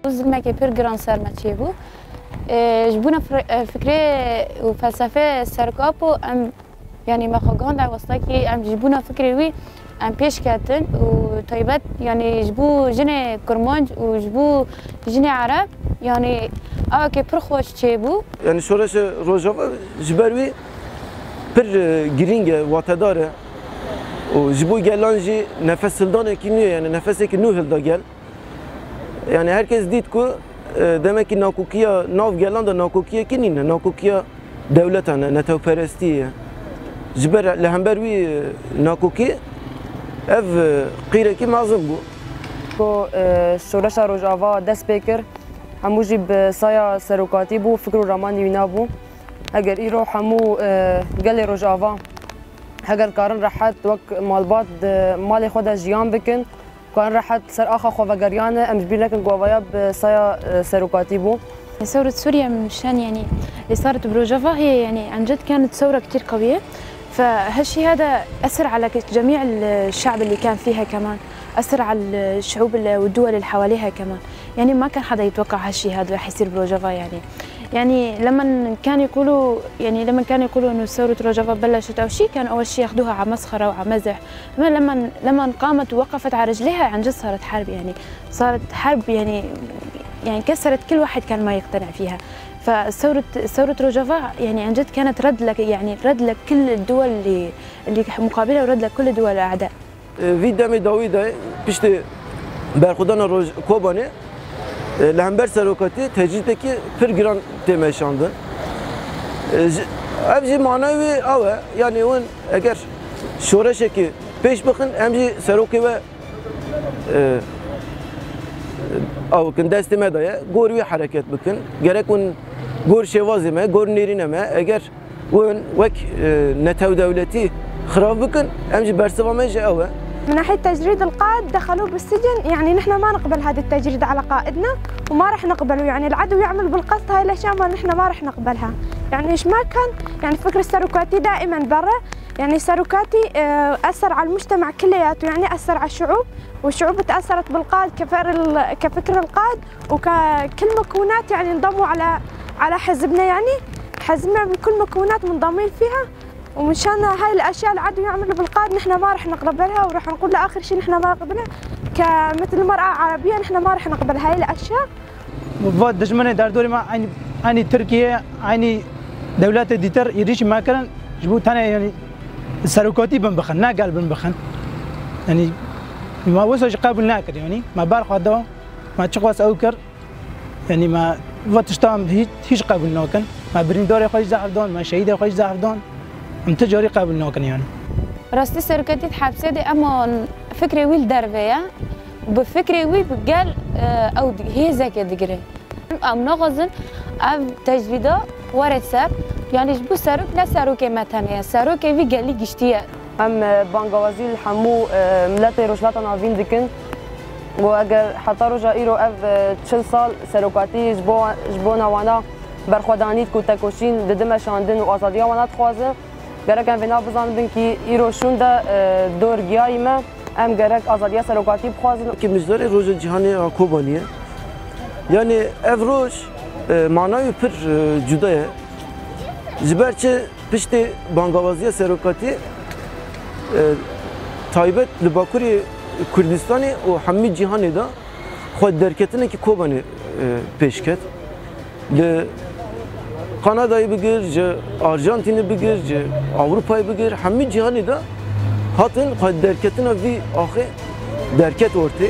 ظلمك بير جران سر ما تشيبو جبونا فكرة وفلسفة سرقابو أم يعني ما خجان ده وصلكي أم جبونا فكرة وي أم بيش كاتن وطيبات يعني جبو جنة كرمانج وجبو جنة عرب يعني كي برخوش تشيبو يعني شورش روجافا جبروي بر جرينج واتداره وجبو جلانجي نفس الدانه كينو يعني نفسك نو هلدا جل يعني herkes ديت كو demek ki nakukiya nav gelan da nakukiya kinine nakukiya devletane netevperestiye jiber lehember wî nakukî ev qîrekî mezin bû ku şoreşa Rojava dest pê kir hemû jî bi saya serokatî bû fikr û ramanî wî nabû eger îro hemû gelê Rojava heger karin rehet wek malbat malê xwe de jiyan bikin كان راحت سر آخا خوفاجريانة أم جبير لكن جوافايا بصايا سيروكاتيبو. ثورة سوريا مشان يعني اللي صارت بروجافا هي يعني عن جد كانت ثورة كتير قوية، فهالشيء هذا أثر على جميع الشعب اللي كان فيها كمان، أثر على الشعوب والدول اللي حواليها كمان، يعني ما كان حدا يتوقع هالشيء هذا رح يصير بروجافا يعني لما كانوا يقولوا انه ثوره روجافا بلشت او شيء كان اول شيء ياخذوها على مسخره وعلى مزح، لما قامت ووقفت على رجليها عن جد صارت حرب يعني صارت حرب يعني كسرت كل واحد كان ما يقتنع فيها، فثوره روجافا يعني عن جد كانت رد لكل الدول اللي مقابلها ورد لكل دول الاعداء. في دمي داوود بيشتي برخدان روج كوباني لهمبر سروکاتی تجربه کی پر گران تماشاندن. ابزی معنوی آوه یعنی اون اگر شورش کی پیش بکن امزی سروکی و او کن دست مدایه گوری حرکت بکن گرک اون گور شوازی ما گور نیرینه ما اگر اون وک نتو دولتی خراب بکن امزی برسوامش آوه. من ناحية تجريد القائد دخلوه بالسجن، يعني نحن ما نقبل هذا التجريد على قائدنا وما راح نقبله، يعني العدو يعمل بالقصد هاي الاشياء ما نحن ما راح نقبلها، يعني ايش ما كان يعني فكر السروكاتي دائما برا، يعني السروكاتي اثر على المجتمع كلياته، يعني اثر على الشعوب والشعوب تاثرت بالقائد كفكر القائد وككل مكونات يعني انضموا على حزبنا، يعني حزبنا بكل مكونات منضمين فيها، ومشان هاي الاشياء العدو يعمل بالقائد نحن ما راح نقبلها وراح نقول له اخر شيء نحن ما نقبلها كمثل مرأة عربية نحن ما راح نقبل هاي الاشياء. وفاد دشمنه در دوري ما عيني تركيا عيني دولات ديتر يريش ما كان جبوت انا يعني السروكاتي بنبخن ناقل بنبخن يعني ما وصل قابل ناكر يعني ما بارخ هذا ما تشخص اوكر يعني ما فتشتام هيش قابل نوكن ما برين دوري خوش زعفدون ما شهيده خوش زعفدون تجاري قابل نوكن يعني راستي سركتي تحبسي دي اما فكري ويل دربيا بفكري ويل بقال او هي زكي دقري ام نغزن ام تجريده ورد سر يعني جبو سروك لا سروكي متانيا سروكي في قال لي قشتيه ام بانغوازي الحمو ملاتي روشلاتا نافين دكن واجر حتى رجا ايرو اف تشل صال سروكاتي جبونا وانا برخودانيت كوتاكوشين ددمشاندن وازاديا وانا تخوازه گرک ام ونا بزن بین کی ایرو شونده دور گیایمه ام گرک آزادی سروکاتی بخوازن که مجدار روز جهانی کوبانیه یعنی افروش معنای پر جدایه جبرچه پشت بانگوازی سروکاتی تایبت لباکوری کردستانی و همه جهانی دا خود درکتنه که کوبانی پیش کرد Kanada'yı bigir, Arjantin'i bigir, Avrupa'yı bigir, همه جهانی دا هاتن خود درکتنا وی آخه درکت ورتی